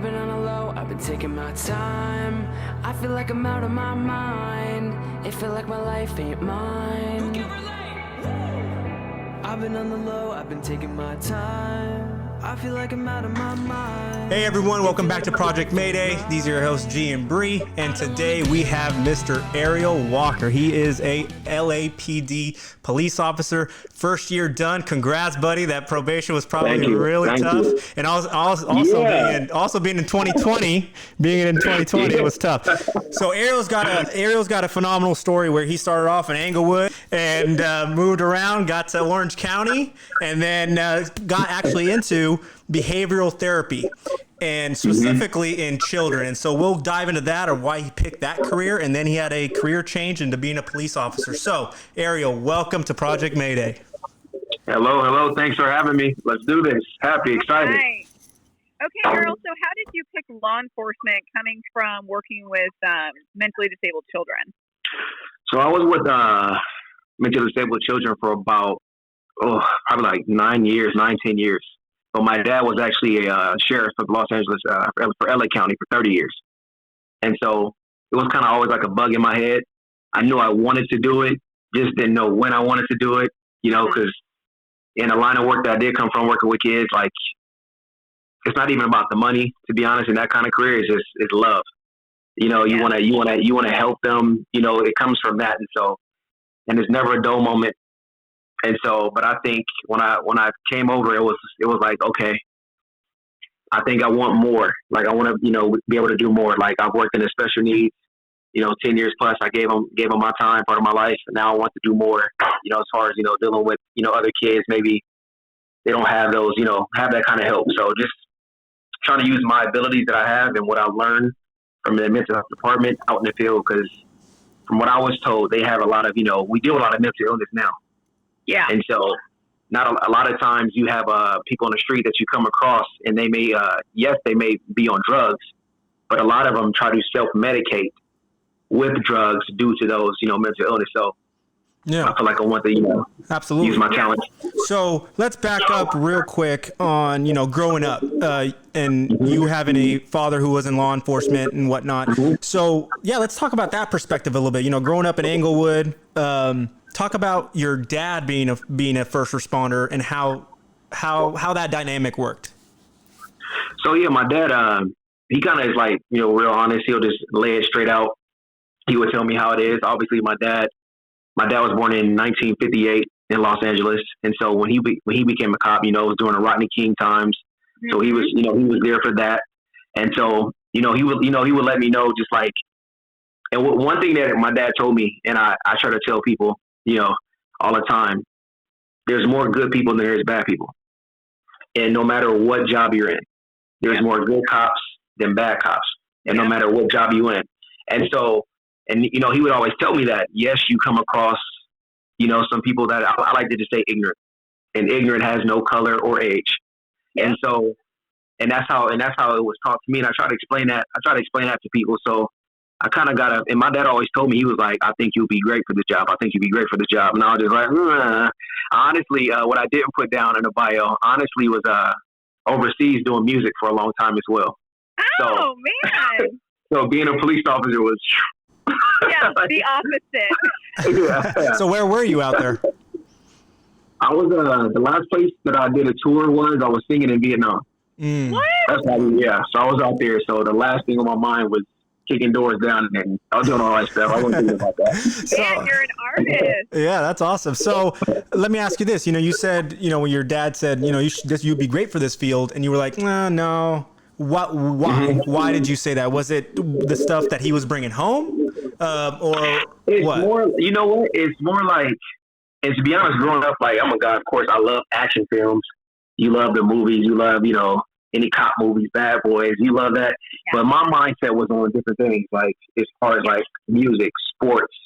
I've been on a low, I've been taking my time. I feel like I'm out of my mind. It feel like my life ain't mine. I've been on the low, I've been taking my time. I feel like I'm out of my mind. Hey everyone, welcome back to Project Mayday. These are your hosts G and Bree, and today we have Mr. Ariel Walker. He is a LAPD police officer, first year done. Congrats, buddy. That probation was probably really tough. And also being in 2020, it was tough. So Ariel's got a phenomenal story where he started off in Englewood and moved around, got to Orange County, and then got actually into behavioral therapy, and specifically in children. And so we'll dive into that, or why he picked that career, and then he had a career change into being a police officer. So Ariel, welcome to Project Mayday. Hello. Thanks for having me. Let's do this. Happy, excited. Hi. Okay, Ariel, so how did you pick law enforcement coming from working with mentally disabled children? So I was with mentally disabled children for about, probably like 10 years. But my dad was actually a sheriff of Los Angeles for LA County for 30 years. And so it was kind of always like a bug in my head. I knew I wanted to do it, just didn't know when I wanted to do it, because in the line of work that I did come from, working with kids, like, it's not even about the money, to be honest. In that kind of career, it's love. You want to help them. It comes from that. And there's never a dull moment. And so, but I think when I came over, it was like, okay, I think I want more. Like, I want to, be able to do more. Like, I've worked in the special needs, 10 years plus. I gave them my time, part of my life. And now I want to do more, as far as, dealing with, other kids. Maybe they don't have those, have that kind of help. So just trying to use my abilities that I have and what I've learned from the mental health department out in the field. Because from what I was told, they have a lot of, we deal with a lot of mental illness now. Yeah. And so not a lot of times you have people on the street that you come across, and they may, they may be on drugs, but a lot of them try to self-medicate with drugs due to those, mental illness. So I feel like I want to, absolutely use my talent. So let's back up real quick on, growing up and you having a father who was in law enforcement and whatnot. So let's talk about that perspective a little bit. Growing up in Englewood, talk about your dad being a first responder and how that dynamic worked. So my dad, he kind of is like, real honest. He'll just lay it straight out. He would tell me how it is. Obviously, my dad was born in 1958 in Los Angeles, and so when he became a cop, it was during the Rodney King times. So he was, he was there for that, and so he would let me know, just like. And one thing that my dad told me, and I try to tell people, all the time, there's more good people than there's bad people. And no matter what job you're in, there's more good cops than bad cops. And no matter what job you're in. And so, he would always tell me that, yes, you come across, some people that I like to just say ignorant. And ignorant has no color or age. And so, and that's how it was taught to me. And I try to explain that to people. So I kind of and my dad always told me, he was like, I think you'll be great for the job. I think you'll be great for the job. And I was just like, honestly, what I didn't put down in the bio, honestly, was overseas doing music for a long time as well. Oh, man. So being a police officer was... Yeah, the opposite. So where were you out there? I was, the last place that I did a tour I was singing in Vietnam. What? That's so I was out there. So the last thing on my mind was kicking doors down, and I was doing all that stuff. I wasn't thinking about that. Man, you're an artist. Yeah, that's awesome. So let me ask you this. You said, when your dad said, you'd be great for this field, and you were like, no. What? Why? Why did you say that? Was it the stuff that he was bringing home, or it's what? More, what? It's more like, and to be honest, growing up, like, I'm a guy. Of course, I love action films. You love the movies. You love, any cop movies, Bad Boys. You love that. Yeah. But my mindset was on different things, like as far as like music, sports.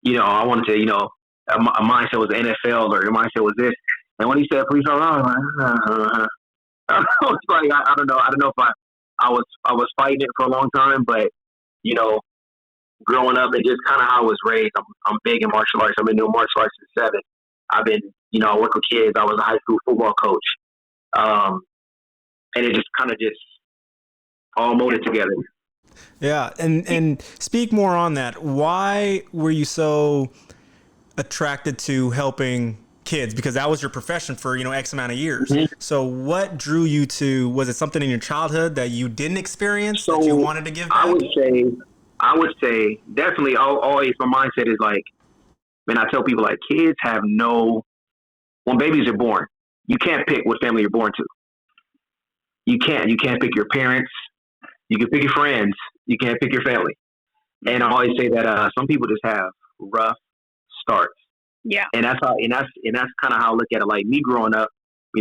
I wanted to, my mindset was NFL, or your mindset was this. And when he said police officer, I was like, I was like, I don't know. I don't know if I was fighting it for a long time, but growing up, and just kind of how I was raised. I'm big in martial arts. I've been doing martial arts since 7. I've been, I work with kids. I was a high school football coach, and it just kind of all molded together. Yeah, and speak more on that. Why were you so attracted to helping kids? Because that was your profession for, X amount of years. Mhm. So what drew you to, was it something in your childhood that you didn't experience that you So wanted to give I back? would say definitely always my mindset is like, man, I tell people like kids have when babies are born, you can't pick what family you're born to. You can't pick your parents. You can pick your friends. You can't pick your family. And I always say that some people just have rough starts. Yeah. And that's kind of how I look at it. Like me growing up,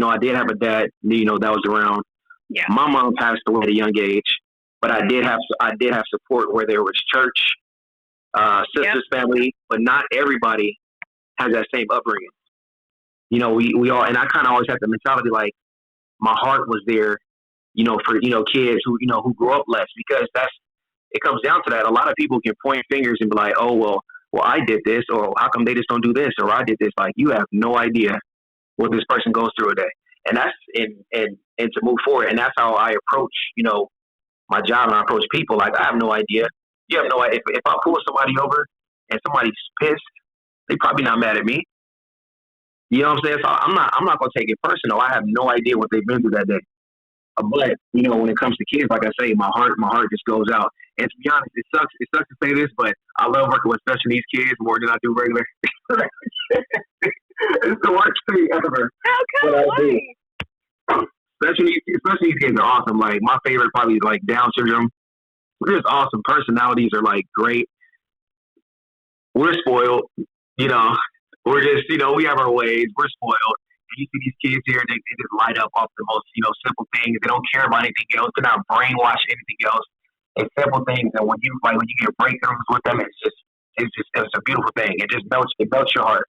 I did have a dad, that was around. Yeah. My mom passed away at a young age, but I did have support where there was church, sisters, family, but not everybody has that same upbringing. We all, and I kind of always had the mentality like my heart was there, for kids who grew up less, because it comes down to that. A lot of people can point fingers and be like, oh well, I did this, or how come they just don't do this, or I did this. Like you have no idea what this person goes through a day, and that's and to move forward, and that's how I approach my job, and I approach people. Like I have no idea. You have no idea if I pull somebody over and somebody's pissed, they probably not mad at me. You know what I'm saying? So I'm not gonna take it personal. I have no idea what they've been through that day. But when it comes to kids, like I say, my heart just goes out. And to be honest, it sucks to say this, but I love working with special needs kids more than I do regular. It's the worst thing ever. How come? Why? Special needs kids are awesome. Like my favorite probably is like Down syndrome. They're just awesome. Personalities are like great. We're spoiled, We're just, we have our ways. We're spoiled. And you see these kids here, they just light up off the most, simple things. They don't care about anything else. They're not brainwashed anything else. It's simple things. And when you get breakthroughs with them, it's a beautiful thing. It melts your heart.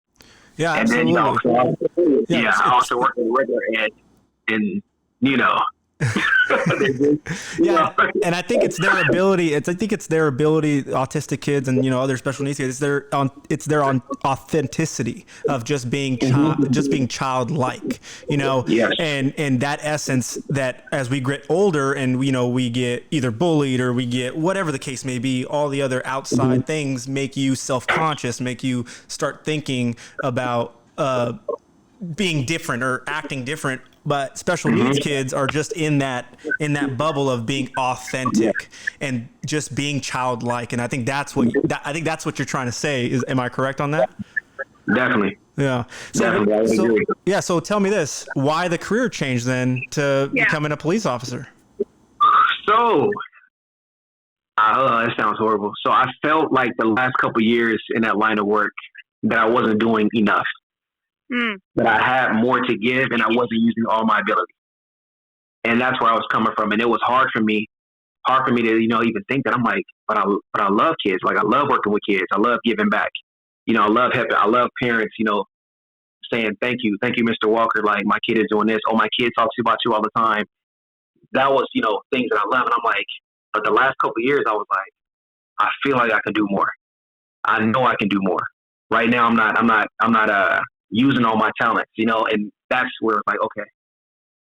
Yeah, and absolutely. then, I also work in the regular ed, and, Yeah, and I think it's their ability. Autistic kids and other special needs kids. It's their authenticity of just being childlike. Yes. And that essence that as we get older and we get either bullied or we get whatever the case may be, all the other outside things make you self-conscious, make you start thinking about being different or acting different. But special needs kids are just in that bubble of being authentic and just being childlike. And I think that's what you're trying to say. Am I correct on that? Definitely. Yeah. Definitely, I would agree. Yeah. So tell me this: why the career change then to becoming a police officer? So, that sounds horrible. So I felt like the last couple of years in that line of work that I wasn't doing enough. That I had more to give and I wasn't using all my ability. And that's where I was coming from. And it was hard for me to, even think that. I'm like, but I love kids. Like I love working with kids. I love giving back. I love helping. I love parents, saying, thank you, Mr. Walker. Like my kid is doing this. Oh, my kid talks about you all the time. That was, things that I love. And I'm like, but the last couple of years I was like, I feel like I can do more. I know I can do more. Right now I'm not using all my talents, and that's where it's like, okay.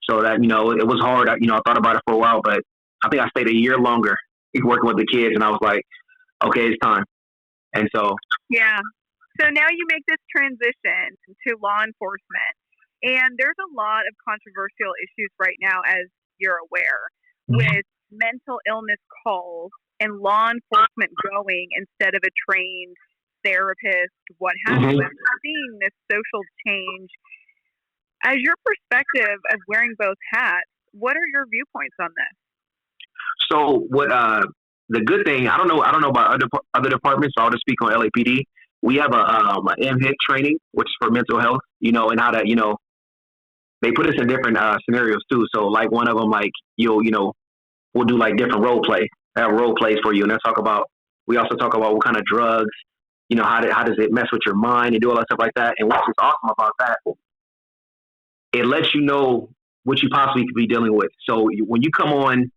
So that, it was hard. I thought about it for a while, but I think I stayed a year longer working with the kids, and I was like, okay, it's time. And so. Yeah. So now you make this transition to law enforcement, and there's a lot of controversial issues right now, as you're aware, with mental illness calls and law enforcement going instead of a trained therapist, what have you. And seeing this social change, as your perspective of wearing both hats, what are your viewpoints on this? So what the good thing, I don't know about other departments, so I'll just speak on LAPD. We have a MHIT training, which is for mental health, and how to, they put us in different scenarios too. So like one of them, like we'll do like different role play. I have role plays for you, and we also talk about what kind of drugs, how does it mess with your mind and do all that stuff like that. And what's awesome about that, it lets you know what you possibly could be dealing with. So when you come on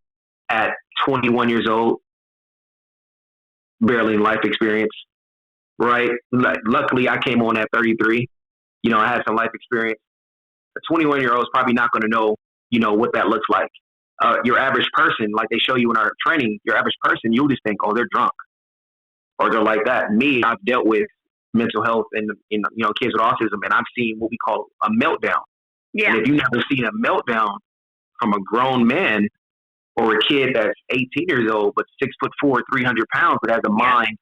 at 21 years old, barely life experience, right? Luckily, I came on at 33. I had some life experience. A 21-year-old is probably not going to know, what that looks like. your average person, like they show you in our training, your average person, you'll just think, oh, they're drunk or they're like that. Me, I've dealt with mental health and kids with autism, and I've seen what we call a meltdown. Yeah. And if you've never seen a meltdown from a grown man or a kid that's 18 years old but 6'4", 300 pounds, but has the mind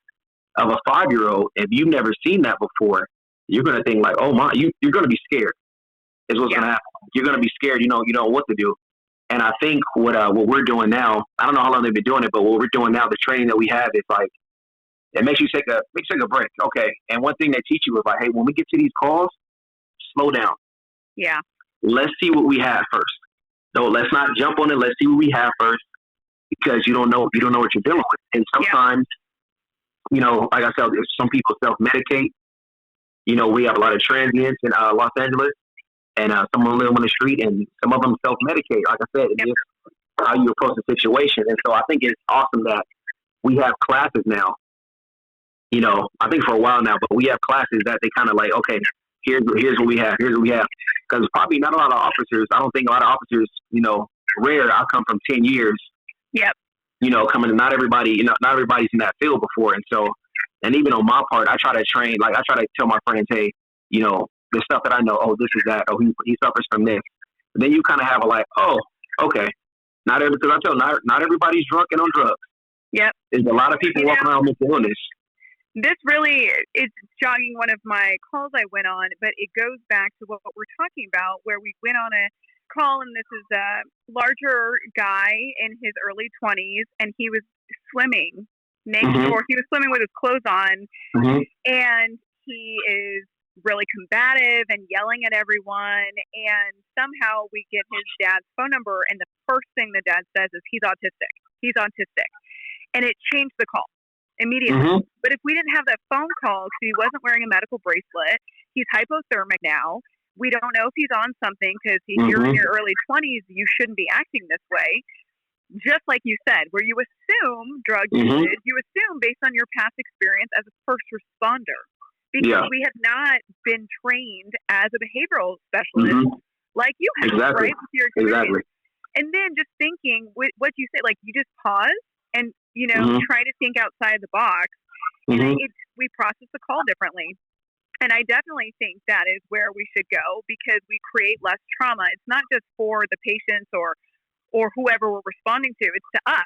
of a 5-year-old, if you've never seen that before, you're gonna think like, oh my, you're gonna be scared. Is what's gonna happen. You're gonna be scared. You know what to do. And I think what we're doing now, I don't know how long they've been doing it, but what we're doing now, the training that we have is like, it makes you take a break. Okay. And one thing they teach you is like, hey, when we get to these calls, slow down. Yeah. Let's see what we have first. No, let's not jump on it. Let's see what we have first, because you don't know what you're dealing with. And sometimes, like I said, some people self-medicate. We have a lot of transients in Los Angeles, and some of them live on the street, and some of them self-medicate. Like I said, it's just how you approach the situation. And so I think it's awesome that we have classes now. I think for a while now, but we have classes that they kind of like, okay, here's what we have. Here's what we have. Because probably not a lot of officers, I don't think a lot of officers, rare. I come from 10 years. Yep. Coming to not everybody's in that field before. And so, and even on my part, I try to train, like I try to tell my friends, hey, the stuff that I know, oh, this is that, oh, he suffers from this. And then you kind of have a like, oh, okay. Not everybody's drunk and on drugs. Yep. There's a lot of people walking around with mental illness. This really is jogging one of my calls I went on, but it goes back to what we're talking about, where we went on a call, and this is a larger guy in his early 20s, and he was swimming naked, or he was swimming with his clothes on, and he is really combative and yelling at everyone, and somehow we get his dad's phone number, and the first thing the dad says is he's autistic, and it changed the call immediately. But if we didn't have that phone call, because he wasn't wearing a medical bracelet, he's hypothermic now, we don't know if he's on something, because if you're in your early 20s, you shouldn't be acting this way. Just like you said, where you assume drug usage, you assume based on your past experience as a first responder, because we have not been trained as a behavioral specialist like you have, right? With your experience. And then just thinking, what you say, like you just pause and, try to think outside the box. And we process the call differently. And I definitely think that is where we should go, because we create less trauma. It's not just for the patients or whoever we're responding to. It's to us.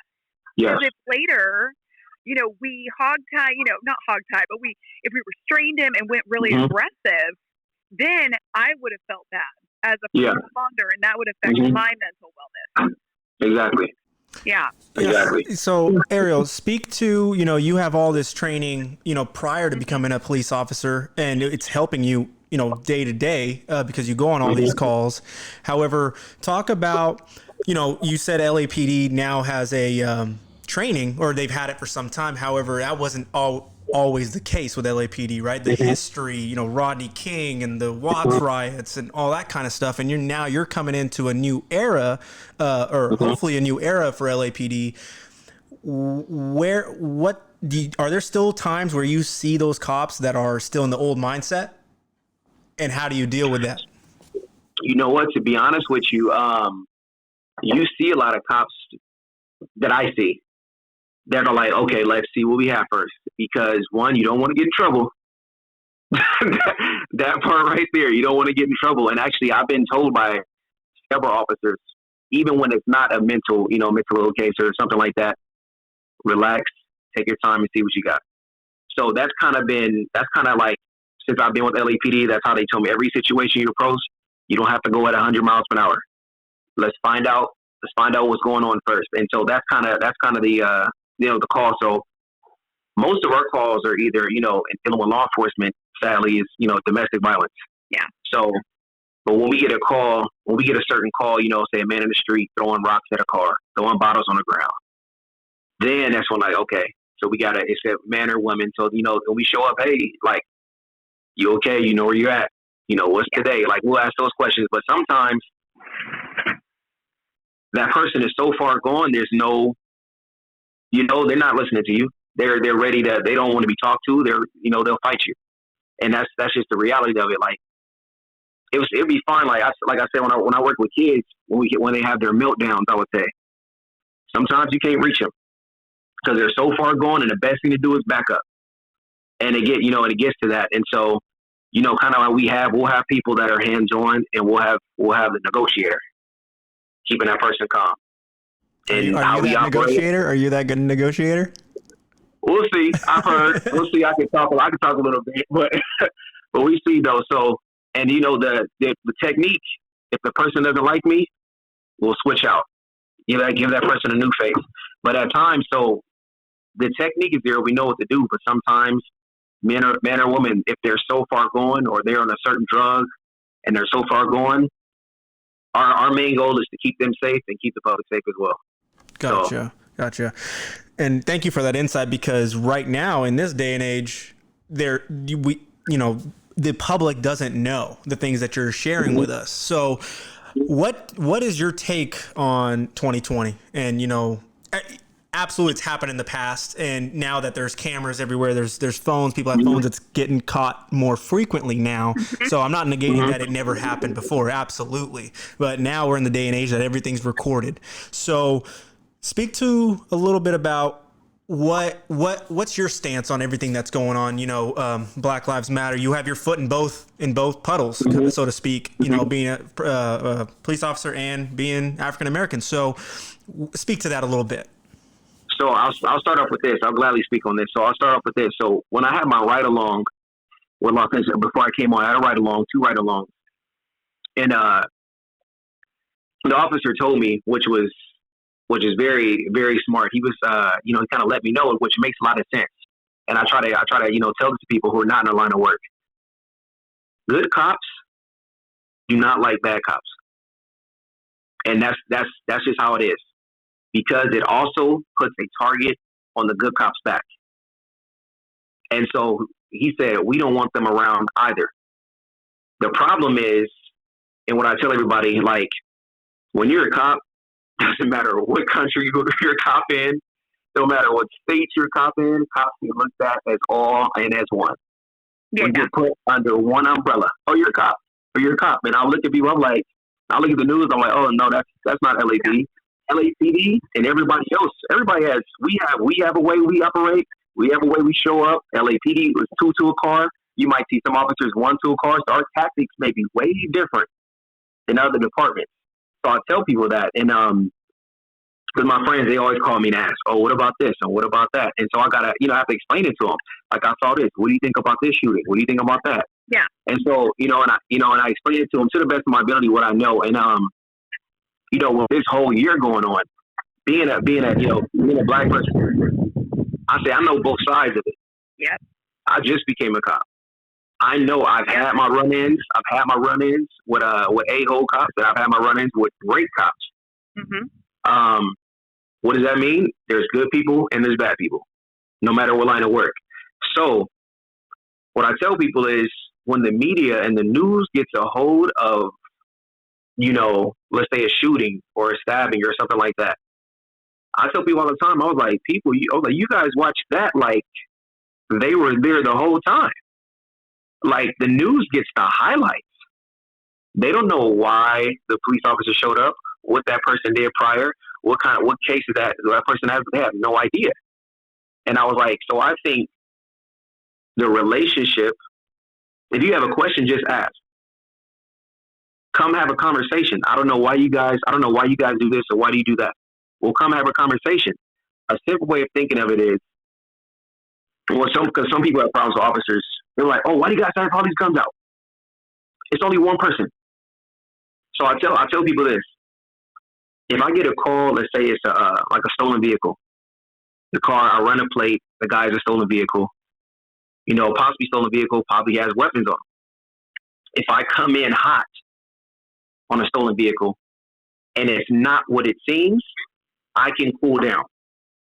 Yes. Because if later, we not hogtie, but if we restrained him and went really aggressive, then I would have felt bad as a first responder, and that would affect my mental wellness. Exactly. Yeah. Exactly. So, Ariel, speak to, you have all this training, prior to becoming a police officer, and it's helping you, day to day, because you go on all these calls. However, talk about, you said LAPD now has a training, or they've had it for some time. However, that wasn't always the case with LAPD, right? The history, Rodney King and the Watts riots and all that kind of stuff. And you're coming into a new era, or hopefully a new era for LAPD. Are there still times where you see those cops that are still in the old mindset? And how do you deal with that? You know what? To be honest with you, you see a lot of cops that I see that are like, okay, let's see what we have first. Because one, you don't want to get in trouble. That part right there, you don't want to get in trouble. And actually, I've been told by several officers, even when it's not a mental ill case or something like that, relax, take your time and see what you got. So that's kind of like, since I've been with LAPD, that's how they told me every situation you approach, you don't have to go at 100 miles per hour. Let's find out what's going on first. And so that's kind of the the call. So most of our calls are either, dealing with law enforcement, sadly, is, domestic violence. Yeah. So, but when we get a certain call, say a man in the street throwing rocks at a car, throwing bottles on the ground, then that's when, like, okay, so it's a man or woman. So, when we show up, hey, like, you okay? You know where you're at? What's today? Like, we'll ask those questions. But sometimes that person is so far gone, there's no, they're not listening to you. They're ready to, they don't want to be talked to. They'll fight you. And that's just the reality of it. Like, it'd be fine. Like I said, when I work with kids, when they have their meltdowns, I would say sometimes you can't reach them because they're so far gone, and the best thing to do is back up. And it gets to that, and so kind of like we'll have people that are hands on, and we'll have the negotiator keeping that person calm. And are you that negotiator? Are you that good negotiator? We'll see. I've heard. We'll see. I can talk a little bit, but we see though. So, and the technique. If the person doesn't like me, we'll switch out. Give that person a new face. But at times, so the technique is there. We know what to do. But sometimes, men or women, if they're so far gone or they're on a certain drug and they're so far gone, our main goal is to keep them safe and keep the public safe as well. Gotcha. And thank you for that insight, because right now in this day and age, the public doesn't know the things that you're sharing with us. So what is your take on 2020? And, absolutely, it's happened in the past. And now that there's cameras everywhere, there's phones, people have phones, it's getting caught more frequently now. So I'm not negating that it never happened before. Absolutely. But now we're in the day and age that everything's recorded. So speak to a little bit about what's your stance on everything that's going on. Black Lives Matter. You have your foot in both puddles, so to speak. Being a police officer and being African American. So speak to that a little bit. So I'll start off with this. I'll gladly speak on this. So I'll start off with this. So when I had my ride along with Los Angeles, before I came on, I had a ride along, 2 ride alongs, and the officer told me, which is very, very smart. He was, he kind of let me know, which makes a lot of sense. And I try to, tell this to people who are not in the line of work. Good cops do not like bad cops, and that's just how it is, because it also puts a target on the good cops' back. And so he said, we don't want them around either. The problem is, and what I tell everybody, like, when you're a cop, doesn't matter what country you're a cop in, no matter what state you're a cop in, cops get looked at as all and as one. Yeah. We get put under one umbrella. Oh, you're a cop. Oh, you're a cop. And I'll look at people, I look at the news, I'm like, oh, no, that's not LAPD. LAPD and everybody else, we have a way we operate. We have a way we show up. LAPD was 2 to a car. You might see some officers 1 to a car. So our tactics may be way different than other departments. So I tell people that, and because my friends, they always call me and ask, oh, what about this and what about that? And so I gotta, I have to explain it to them. Like, I saw this. What do you think about this shooting? What do you think about that? Yeah. And so, and I explain it to them to the best of my ability what I know. And with this whole year going on, being a black person, I say I know both sides of it. Yeah. I just became a cop. I know I've had my run-ins. I've had my run-ins with a-hole cops, and I've had my run-ins with great cops. Mm-hmm. What does that mean? There's good people and there's bad people, no matter what line of work. So what I tell people is, when the media and the news gets a hold of, let's say a shooting or a stabbing or something like that, I tell people all the time, I was like, you guys watch that like they were there the whole time. Like, the news gets the highlights. They don't know why the police officer showed up, what that person did prior, what cases that person has. They have no idea. And I was like, so I think the relationship, if you have a question, just ask. Come have a conversation. I don't know why you guys do this or why do you do that. Well, come have a conversation. A simple way of thinking of it is, because some people have problems with officers. They're like, oh, why do you guys have all these guns out? It's only one person. So I tell people this. If I get a call, let's say it's like a stolen vehicle. The car, I run a plate, the guy's a stolen vehicle. Possibly stolen vehicle, probably has weapons on him. If I come in hot on a stolen vehicle and it's not what it seems, I can cool down.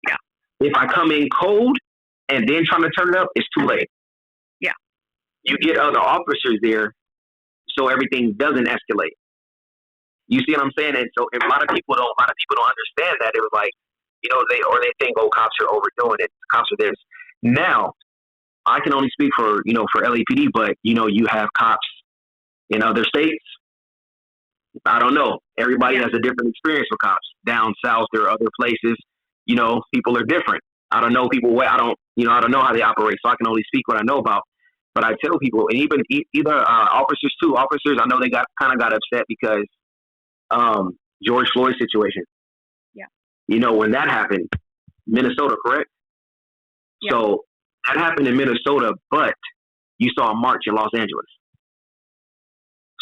Yeah. If I come in cold and then trying to turn it up, it's too late. Yeah. You get other officers there so everything doesn't escalate. You see what I'm saying? And so a lot of people don't understand that. It was like, they think, oh, cops are overdoing it. Cops are this. Now, I can only speak for LAPD, but you have cops In other states, I don't know. Everybody has a different experience with cops. Down south, there are other places. People are different. I don't know people. I don't know how they operate, so I can only speak what I know about. But I tell people, and even either officers too. Officers, I know they got upset because George Floyd situation. Yeah. When that happened, Minnesota, correct? Yeah. So that happened in Minnesota, but you saw a march in Los Angeles.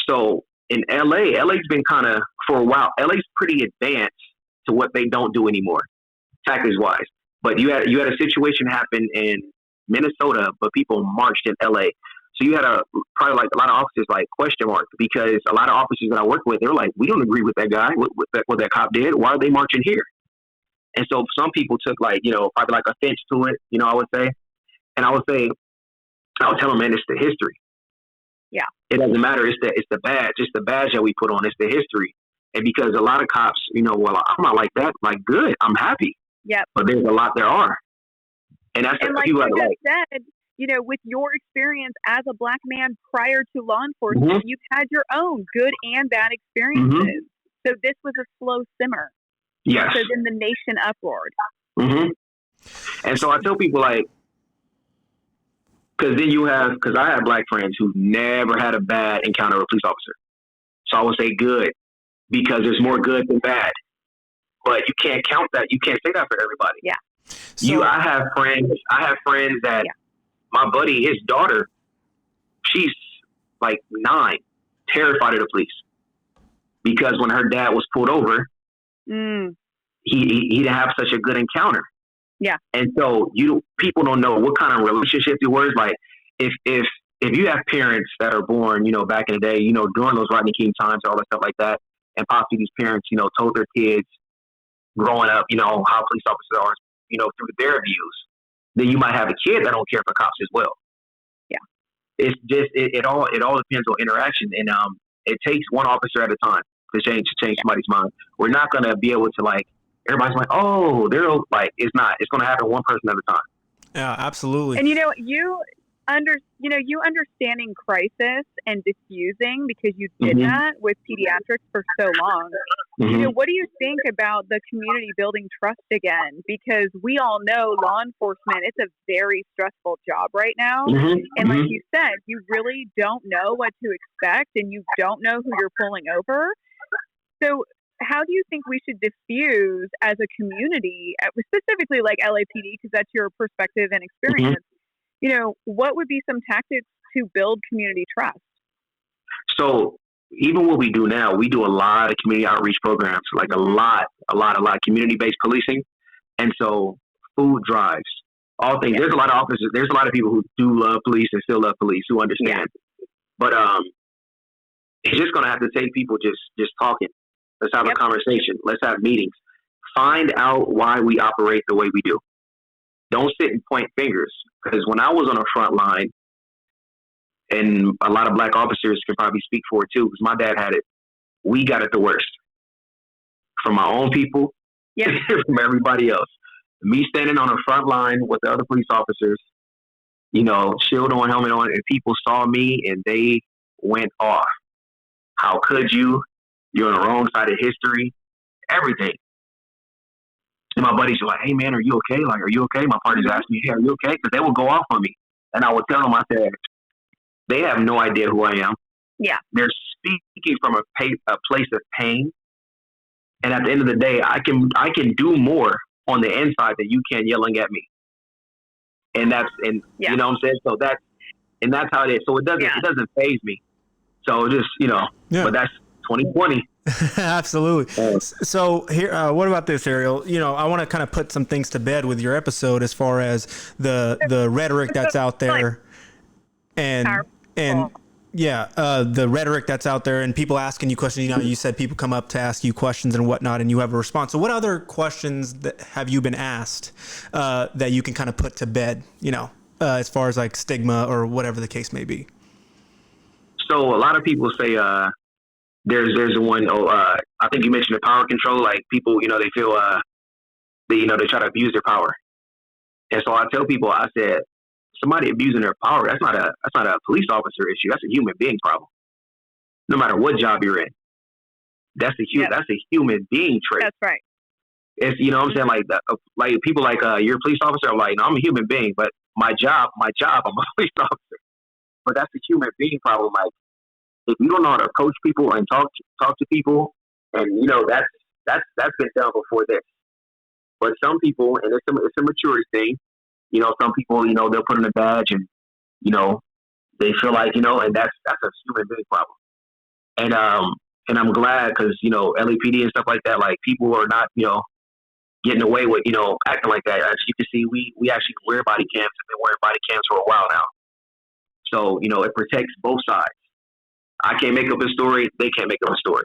So in LA's been kind of, for a while, LA's pretty advanced to what they don't do anymore, tactics wise. But you had a situation happen in Minnesota, but people marched in LA. So you had probably like a lot of officers like question mark, because a lot of officers that I work with, they're like, we don't agree with that guy, what that cop did. Why are they marching here? And so some people took probably like offense to it, I would say. And I would tell them, man, it's the history. Yeah. It doesn't matter. It's the badge. It's the badge that we put on. It's the history. And because a lot of cops, well, I'm not like that. Like, good. I'm happy. Yep. But there's a lot there are. And that's and what like people you like. said, with your experience as a Black man prior to law enforcement, you've had your own good and bad experiences. So this was a slow simmer. Yes. So then the nation uproared. And so I tell people, like, because I have Black friends who never had a bad encounter with a police officer. So I would say good, because there's more good than bad. But you can't count that. You can't say that for everybody. Yeah. So I have friends that my buddy, his daughter, she's like 9, terrified of the police, because when her dad was pulled over, he didn't have such a good encounter. Yeah. And so people don't know what kind of relationship it was. Like if you have parents that are born, back in the day, during those Rodney King times, all that stuff like that, and possibly these parents, told their kids growing up, how police officers are, through their views, then you might have a kid that don't care for cops as well. Yeah. It's just it all depends on interaction, and it takes one officer at a time to change somebody's mind. We're not gonna be able to, like, everybody's like, oh, they're like, it's not. It's gonna happen one person at a time. Yeah, absolutely. And you understanding crisis and diffusing, because you did that with pediatrics for so long. What do you think about the community building trust again? Because we all know law enforcement, it's a very stressful job right now. And like you said, you really don't know what to expect, and you don't know who you're pulling over. So how do you think we should diffuse as a community, specifically like LAPD, because that's your perspective and experience? What would be some tactics to build community trust? So even what we do now, we do a lot of community outreach programs, like a lot community-based policing. And so food drives, all things. There's a lot of officers. There's a lot of people who do love police and still love police, who understand. But it's just going to have to take people just talking. Let's have a conversation. Let's have meetings. Find out why we operate the way we do. Don't sit and point fingers. Because when I was on the front line, and a lot of Black officers can probably speak for it too, because my dad had it, we got it the worst. From my own people, from everybody else. Me standing on the front line with the other police officers, shield on, helmet on, and people saw me and they went off. How could you? You're on the wrong side of history. Everything. And my buddies were like, hey, man, are you okay? Like, are you okay? My partners asked me, hey, are you okay? Because they would go off on me. And I would tell them, I said, they have no idea who I am. Yeah. They're speaking from a place of pain. And at the end of the day, I can do more on the inside than you can yelling at me. And you know what I'm saying? So that's how it is. So it doesn't faze me. So just, but that's 2020. Absolutely. So here, what about this, Ariel? I want to kind of put some things to bed with your episode, as far as the rhetoric that's out there, and the rhetoric that's out there, and people asking you questions. You said people come up to ask you questions and whatnot, and you have a response. So what other questions have you been asked that you can kind of put to bed? As far as like stigma or whatever the case may be. So a lot of people say, there's one, I think you mentioned the power control, like people, they feel, they try to abuse their power. And so I tell people, I said, somebody abusing their power, that's not a police officer issue. That's a human being problem. no matter what job you're in. That's a human being trait. That's right. It's, you know what I'm saying? Like people like, you're a police officer. I'm like, no, I'm a human being, but my job, I'm a police officer. But that's a human being problem. Like, if you don't know how to approach people and talk to people, and you know that's been done before this. But some people, and it's a maturity thing. You know, some people, you know, they'll put in a badge, and you know, they feel like, you know, and that's a human being problem. And I'm glad, because you know, LAPD and stuff like that, like people are not, you know, getting away with, you know, acting like that. As you can see, we actually wear body cams. Have been wearing body cams for a while now. So, you know, it protects both sides. I can't make up a story. They can't make up a story.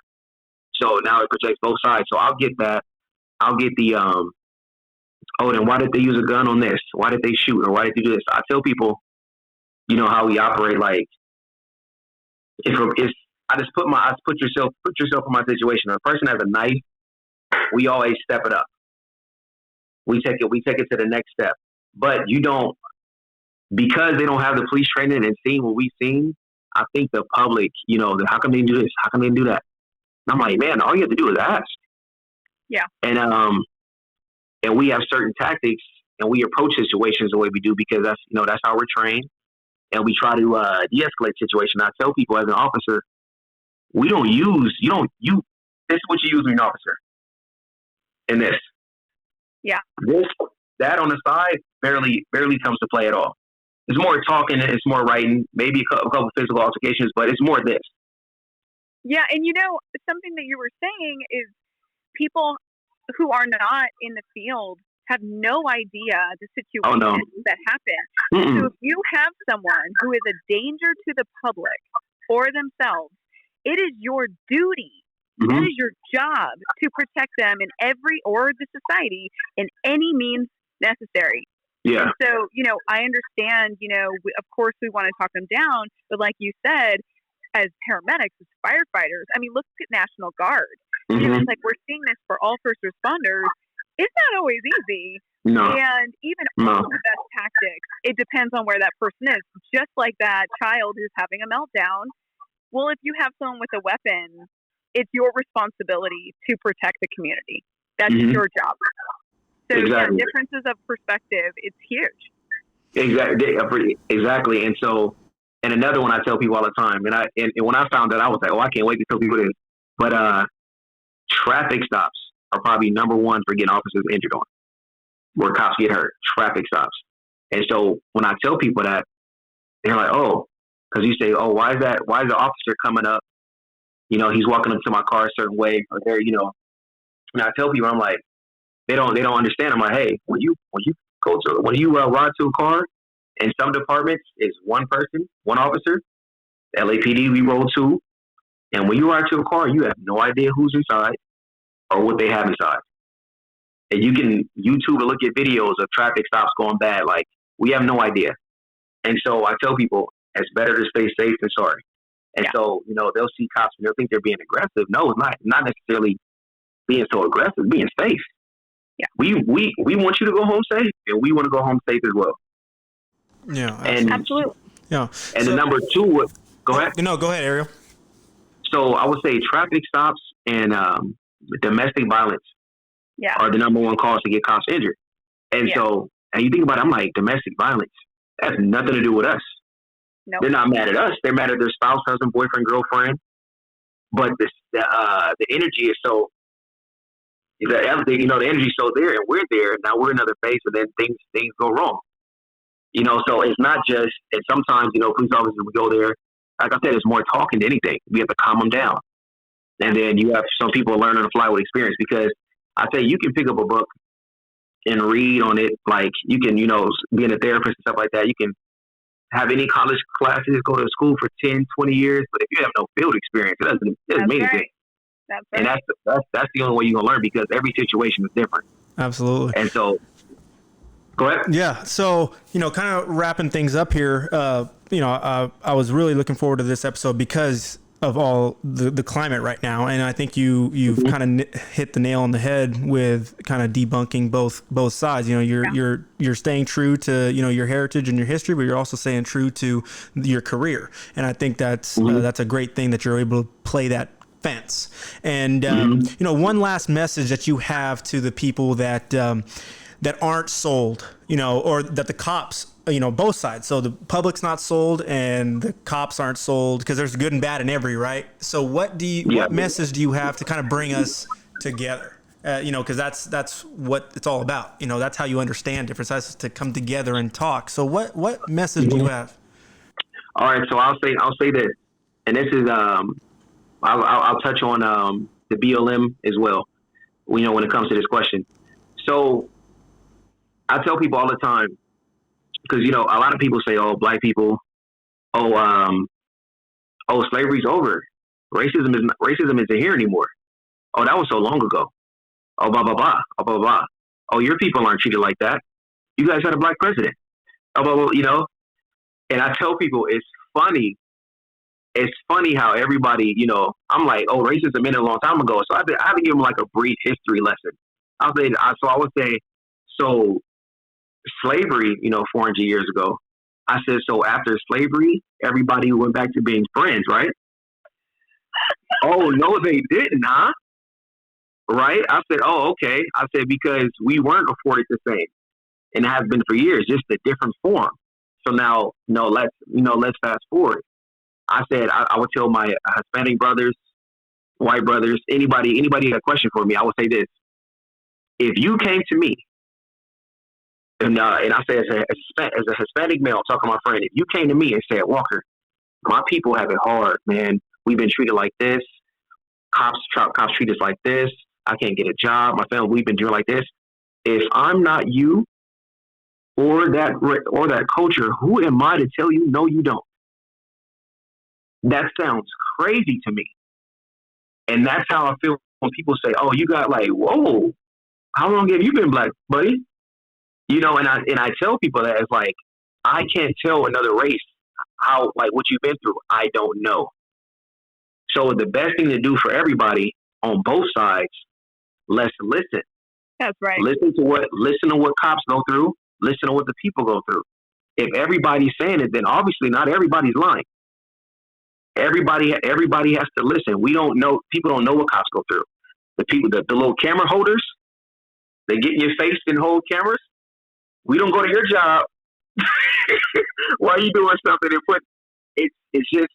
So now it protects both sides. So I'll get that. I'll get the, then why did they use a gun on this? Why did they shoot? Or why did they do this? I tell people, you know, how we operate. Like, I put yourself in my situation. If a person has a knife, we always step it up. We take it to the next step. But you don't, because they don't have the police training and seeing what we've seen. I think the public, you know, how come they didn't do this? How come they didn't do that? And I'm like, man, all you have to do is ask. Yeah. And we have certain tactics, and we approach situations the way we do, because that's, you know, that's how we're trained, and we try to de-escalate situations. I tell people, as an officer, this is what you use when you're an officer. In this. Yeah. That on the side barely comes to play at all. It's more talking, it's more writing, maybe a couple physical altercations, but it's more this. Yeah, and you know, something that you were saying is people who are not in the field have no idea the situation that happened. Mm-mm. So if you have someone who is a danger to the public or themselves, it is your duty. Mm-hmm. That is your job to protect them or the society in any means necessary. Yeah. And so, you know, I understand, you know, of course we want to talk them down, but like you said, as paramedics, as firefighters, I mean, look at National Guard. Mm-hmm. You know, it's like we're seeing this for all first responders. It's not always easy. No. And even all the best tactics, it depends on where that person is. Just like that child who's having a meltdown. Well, if you have someone with a weapon, it's your responsibility to protect the community. That's your job. So exactly. Yeah, differences of perspective, it's huge. Exactly. And so, and another one I tell people all the time, and when I found that, I was like, I can't wait to tell people this. But traffic stops are probably number one for getting officers injured on, where cops get hurt. Traffic stops. And so when I tell people that, they're like, oh, because you say, oh, why is the officer coming up? You know, he's walking up to my car a certain way, or there, you know. And I tell people, I'm like, they don't understand. I'm like, hey, when you ride to a car, in some departments it's one person, one officer. LAPD, we roll two. And when you ride to a car, you have no idea who's inside or what they have inside. And you can YouTube or look at videos of traffic stops going bad. Like, we have no idea. And so I tell people, it's better to stay safe than sorry. And so, you know, they'll see cops and they'll think they're being aggressive. No, it's not necessarily being so aggressive, being safe. Yeah. We want you to go home safe, and we want to go home safe as well. Yeah. Absolutely. Yeah. And the number two, go ahead. No, go ahead, Ariel. So I would say traffic stops and domestic violence are the number one cause to get cops injured. And so, and you think about it, I'm like, domestic violence, that has nothing to do with us. Nope. They're not mad at us. They're mad at their spouse, husband, boyfriend, girlfriend. But the energy is so, the energy is so there, and we're there. Now we're in another phase, and then things go wrong. You know, so it's not just, and sometimes, you know, police officers, we go there, like I said, it's more talking than anything. We have to calm them down. And then you have some people learn on the fly with experience, because I say you can pick up a book and read on it. Like, you can, you know, being a therapist and stuff like that, you can have any college classes, go to school for 10, 20 years. But if you have no field experience, it doesn't mean anything. That's right. And that's the only way you're going to learn, because every situation is different. Absolutely. And so, go ahead. Yeah. So, you know, kind of wrapping things up here, you know, I was really looking forward to this episode because of all the climate right now. And I think you've kind of hit the nail on the head with kind of debunking both sides. You know, you're staying true to, you know, your heritage and your history, but you're also staying true to your career. And I think that's a great thing that you're able to play that fence. And you know, one last message that you have to the people that that aren't sold, you know, or that the cops, you know, both sides. So the public's not sold and the cops aren't sold, because there's good and bad in every, right? So what message do you have to kind of bring us together? You know, because that's what it's all about. You know, that's how you understand different sides, to come together and talk. So what message do you have? All right, so I'll say this, and this is I'll touch on the BLM as well. You know, when it comes to this question, so I tell people all the time, because, you know, a lot of people say, "Oh, black people, slavery's over. Racism isn't here anymore. Oh, that was so long ago. Oh, blah blah blah. Oh, blah blah blah. Oh, your people aren't treated like that. You guys had a black president. Oh, blah blah. You know." And I tell people it's funny. It's funny how everybody, you know, I'm like, "Oh, racism ended a long time ago." So I have to give them like a brief history lesson. I would say, so slavery, you know, 400 years ago. I said, so after slavery, everybody went back to being friends, right? Oh, no, they didn't, huh? Right? I said, oh, okay. I said, because we weren't afforded the same, and it has been for years, just a different form. So now, let's fast forward. I said, I would tell my Hispanic brothers, white brothers, anybody had a question for me, I would say this: if you came to me, and I say as a Hispanic male talking to my friend, if you came to me and said, "Walker, my people have it hard, man. We've been treated like this. Cops treat us like this. I can't get a job. My family, we've been doing like this. If I'm not you or that culture, who am I to tell you no, you don't?" That sounds crazy to me, and that's how I feel when people say, "Oh, you got like, whoa, how long have you been black, buddy?" You know, and I tell people that it's like, I can't tell another race how, like, what you've been through. I don't know. So the best thing to do for everybody on both sides, let's listen. That's right. Listen to what cops go through. Listen to what the people go through. If everybody's saying it, then obviously not everybody's lying. Everybody has to listen. We don't know. People don't know what cops go through. The people, the little camera holders, they get in your face and hold cameras. We don't go to your job while you doing something and put. It's just,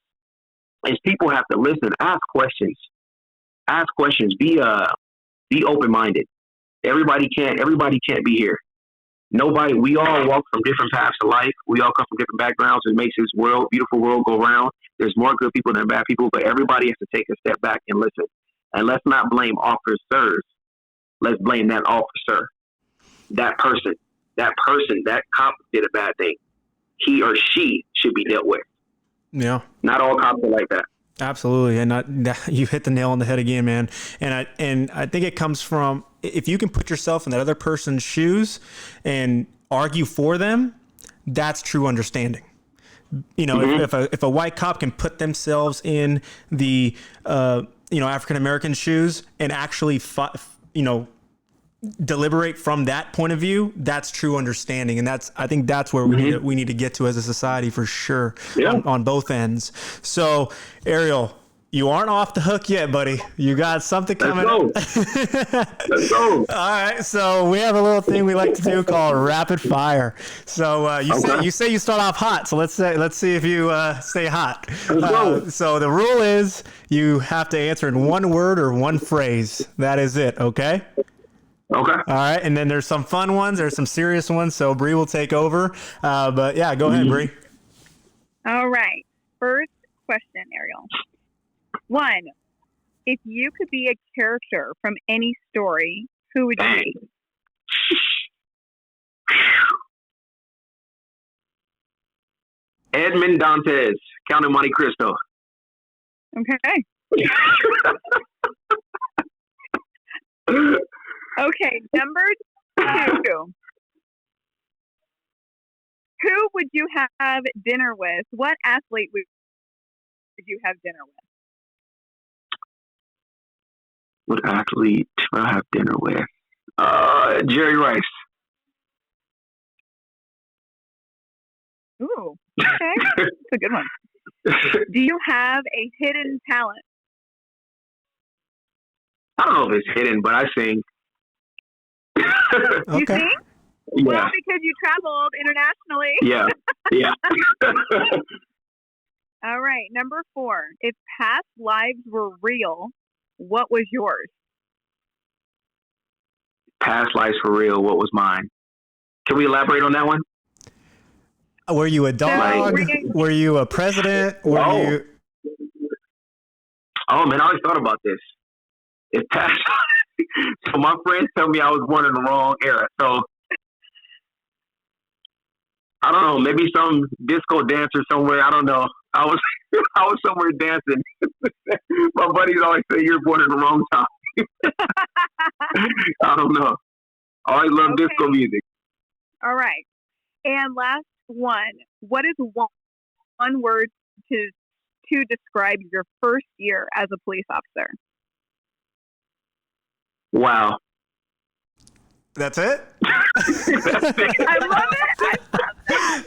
people have to listen, ask questions, be open minded. Everybody can't be here. Nobody. We all walk from different paths of life. We all come from different backgrounds. It makes this beautiful world go round. There's more good people than bad people, but everybody has to take a step back and listen. And let's not blame officers. Let's blame that officer, that person, that cop did a bad thing. He or she should be dealt with. Yeah. Not all cops are like that. Absolutely. And you hit the nail on the head again, man. And I think it comes from, if you can put yourself in that other person's shoes and argue for them, that's true understanding. You know, if a white cop can put themselves in the, African American shoes and actually, deliberate from that point of view, that's true understanding. And I think that's where we need to get to as a society for sure. Yeah. On both ends. So Ariel, you aren't off the hook yet, buddy. You got something coming. Let's go. All right. So we have a little thing we like to do called rapid fire. So you say you start off hot. So let's see if you stay hot. So the rule is you have to answer in one word or one phrase. That is it. Okay. Okay. All right. And then there's some fun ones. There's some serious ones. So Bree will take over. But yeah, go ahead, Bree. All right. First question, Ariel. 1, if you could be a character from any story, who would you be? Edmond Dantes, Count of Monte Cristo. Okay. Okay, number 2. Who would you have dinner with? What athlete would you have dinner with? What athlete should I have dinner with? Jerry Rice. Ooh, okay. That's a good one. Do you have a hidden talent? I don't know if it's hidden, but I sing. You Okay. sing? Yeah. Well, because you traveled internationally. Yeah. Yeah. All right. Number 4. If past lives were real, what was yours? Past lives for real. What was mine? Can we elaborate on that one? Were you a dog? Were you a president? Were Oh. you? Oh man, I always thought about this. If past, so my friends tell me I was born in the wrong era. So I don't know, maybe some disco dancer somewhere. I don't know. I was I was somewhere dancing. My buddies always say you're born in the wrong time. I don't know. I always love disco music. All right. And last one. What is one word to describe your first year as a police officer? Wow. That's it? I love it.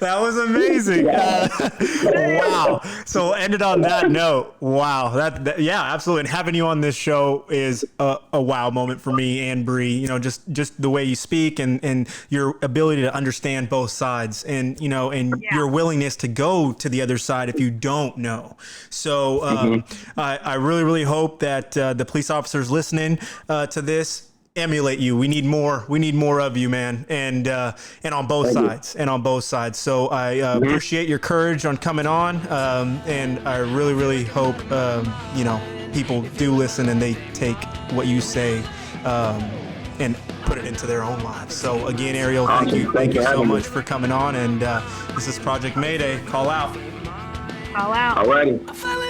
That was amazing. Wow. So ended on that note. Wow. That yeah, absolutely. And having you on this show is a wow moment for me and Bree. You know, just the way you speak and your ability to understand both sides, and you know, and your willingness to go to the other side if you don't know. So I really hope that the police officers listening to this emulate you. We need more of you, man, and on both sides. So I appreciate your courage on coming on, and I really hope you know, people do listen and they take what you say and put it into their own lives. So again, Ariel, thank you so much for coming on, and this is Project Mayday. Call out. All out. Alrighty. I felt